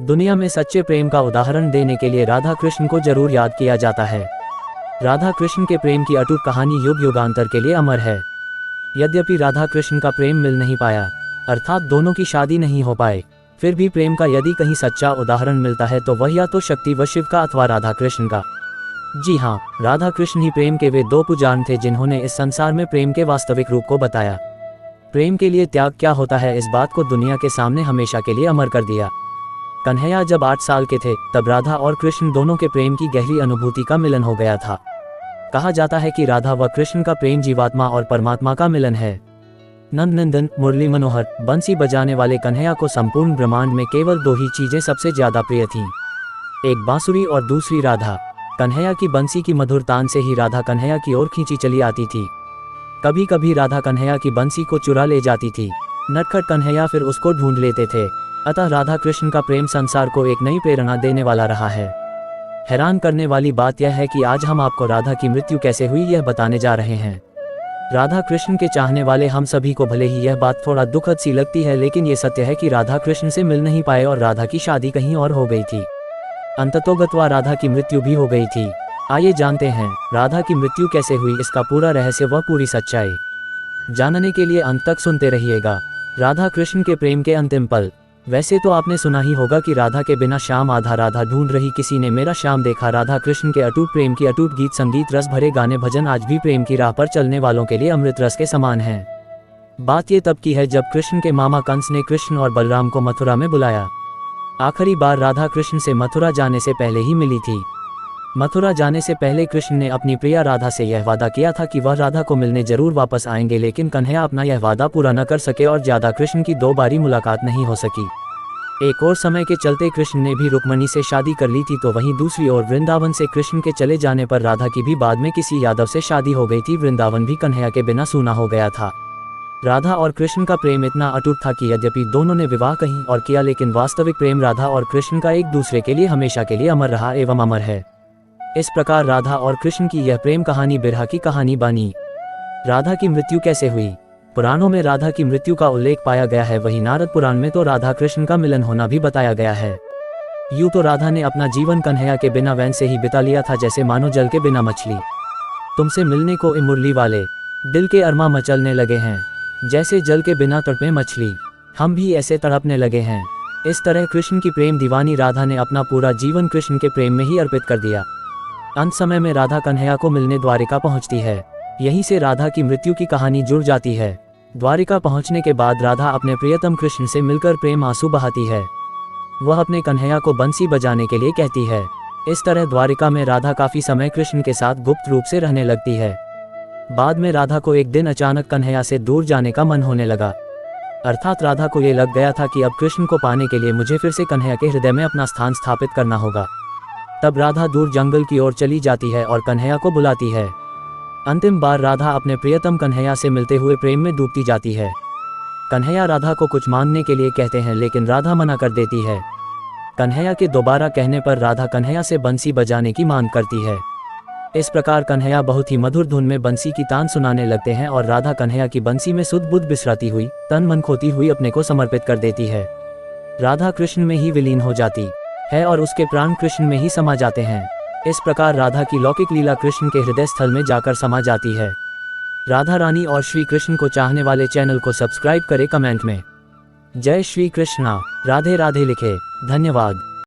दुनिया में सच्चे प्रेम का उदाहरण देने के लिए राधा कृष्ण को जरूर याद किया जाता है। राधा कृष्ण के प्रेम की अटूट कहानी युग युगांतर के लिए अमर है। यद्यपि राधा कृष्ण का प्रेम मिल नहीं पाया, अर्थात दोनों की शादी नहीं हो पाए, फिर भी प्रेम का यदि कहीं सच्चा उदाहरण मिलता है तो वह या तो शक्ति व शिव का अथवा राधा कृष्ण का। जी हाँ, राधा कृष्ण ही प्रेम के वे दो पुजारी थे जिन्होंने इस संसार में प्रेम के वास्तविक रूप को बताया। प्रेम के लिए त्याग क्या होता है, इस बात को दुनिया के सामने हमेशा के लिए अमर कर दिया। कन्हैया जब 8 साल के थे तब राधा और कृष्ण दोनों के प्रेम की गहरी अनुभूति का मिलन हो गया था। कहा जाता है कि राधा व कृष्ण का प्रेम जीवात्मा और परमात्मा का मिलन है। नंद नंदन, मुरली मनोहर, बंसी बजाने वाले कन्हैया को संपूर्ण ब्रह्मांड में केवल 2 ही चीजें सबसे ज्यादा प्रिय थीं, एक बांसुरी और दूसरी राधा। कन्हैया की बंसी की मधुर तान से ही राधा कन्हैया की ओर खींची चली आती थी। कभी कभी राधा कन्हैया की बंसी को चुरा ले जाती थी। नटखट कन्हैया फिर उसको ढूंढ लेते थे। अतः राधा कृष्ण का प्रेम संसार को एक नई प्रेरणा देने वाला रहा है। हैरान करने वाली बात यह है कि आज हम आपको राधा की मृत्यु कैसे हुई यह बताने जा रहे हैं। राधा कृष्ण के चाहने वाले हम सभी को भले ही यह बात थोड़ा दुखद सी लगती है, लेकिन ये सत्य है कि राधा कृष्ण से मिल नहीं पाए और राधा की शादी कहीं और हो गई थी। अंततोगत्वा राधा की मृत्यु भी हो गई थी। आइए जानते हैं राधा की मृत्यु कैसे हुई, इसका पूरा रहस्य व पूरी सच्चाई जानने के लिए अंत तक सुनते रहिएगा। राधा कृष्ण के प्रेम के अंतिम पल। वैसे तो आपने सुना ही होगा कि राधा के बिना श्याम आधा, राधा ढूंढ रही किसी ने मेरा श्याम देखा। राधा कृष्ण के अटूट प्रेम की अटूट गीत संगीत रस भरे गाने भजन आज भी प्रेम की राह पर चलने वालों के लिए अमृत रस के समान हैं। बात ये तब की है जब कृष्ण के मामा कंस ने कृष्ण और बलराम को मथुरा में बुलाया। आखिरी बार राधा कृष्ण से मथुरा जाने से पहले ही मिली थी। मथुरा जाने से पहले कृष्ण ने अपनी प्रिया राधा से यह वादा किया था कि वह राधा को मिलने जरूर वापस आएंगे, लेकिन कन्हैया अपना यह वादा पूरा न कर सके और ज्यादा कृष्ण की 2 बारी मुलाकात नहीं हो सकी। एक और समय के चलते कृष्ण ने भी रुक्मणी से शादी कर ली थी, तो वहीं दूसरी ओर वृंदावन से कृष्ण के चले जाने पर राधा की भी बाद में किसी यादव से शादी हो गई थी। वृंदावन भी कन्हैया के बिना सूना हो गया था। राधा और कृष्ण का प्रेम इतना अटूट था कि यद्यपि दोनों ने विवाह कहीं और किया, लेकिन वास्तविक प्रेम राधा और कृष्ण का एक दूसरे के लिए हमेशा के लिए अमर रहा एवं अमर है। इस प्रकार राधा और कृष्ण की यह प्रेम कहानी बिरहा की कहानी बनी। राधा की मृत्यु कैसे हुई? पुराणों में राधा की मृत्यु का उल्लेख पाया गया है, वहीं नारद पुराण में तो राधा कृष्ण का मिलन होना भी बताया गया है। यूं तो राधा ने अपना जीवन कन्हैया के बिना वैन से ही बिता लिया था, जैसे मानो जल के बिना मछली। तुमसे मिलने को ए मुरली वाले, दिल के अरमा मचलने लगे हैं, जैसे जल के बिना तड़पे मछली, हम भी ऐसे तड़पने लगे हैं। इस तरह कृष्ण की प्रेम दीवानी राधा ने अपना पूरा जीवन कृष्ण के प्रेम में ही अर्पित कर दिया। अंत समय में राधा कन्हैया को मिलने द्वारिका पहुंचती है। यहीं से राधा की मृत्यु की कहानी जुड़ जाती है। द्वारिका पहुंचने के बाद राधा अपने प्रियतम कृष्ण से मिलकर प्रेम आंसू बहाती है। वह अपने कन्हैया को बंसी बजाने के लिए कहती है। इस तरह द्वारिका में राधा काफी समय कृष्ण के साथ गुप्त रूप से रहने लगती है। बाद में राधा को एक दिन अचानक कन्हैया से दूर जाने का मन होने लगा। अर्थात राधा को ये लग गया था कि अब कृष्ण को पाने के लिए मुझे फिर से कन्हैया के हृदय में अपना स्थान स्थापित करना होगा। तब राधा दूर जंगल की ओर चली जाती है और कन्हैया को बुलाती है। अंतिम बार राधा अपने प्रियतम कन्हैया से मिलते हुए प्रेम में डूबती जाती है। कन्हैया राधा को कुछ मांगने के लिए कहते हैं, लेकिन राधा मना कर देती है। कन्हैया के दोबारा कहने पर राधा कन्हैया से बंसी बजाने की मांग करती है। इस प्रकार कन्हैया बहुत ही मधुर धुन में बंसी की तान सुनाने लगते हैं और राधा कन्हैया की बंसी में सुध बुध बिसराती हुई, तन मन खोती हुई अपने को समर्पित कर देती है। राधा कृष्ण में ही विलीन हो जाती है और उसके प्राण कृष्ण में ही समा जाते हैं। इस प्रकार राधा की लौकिक लीला कृष्ण के हृदय स्थल में जाकर समा जाती है। राधा रानी और श्री कृष्ण को चाहने वाले चैनल को सब्सक्राइब करें, कमेंट में जय श्री कृष्णा, राधे राधे लिखे। धन्यवाद।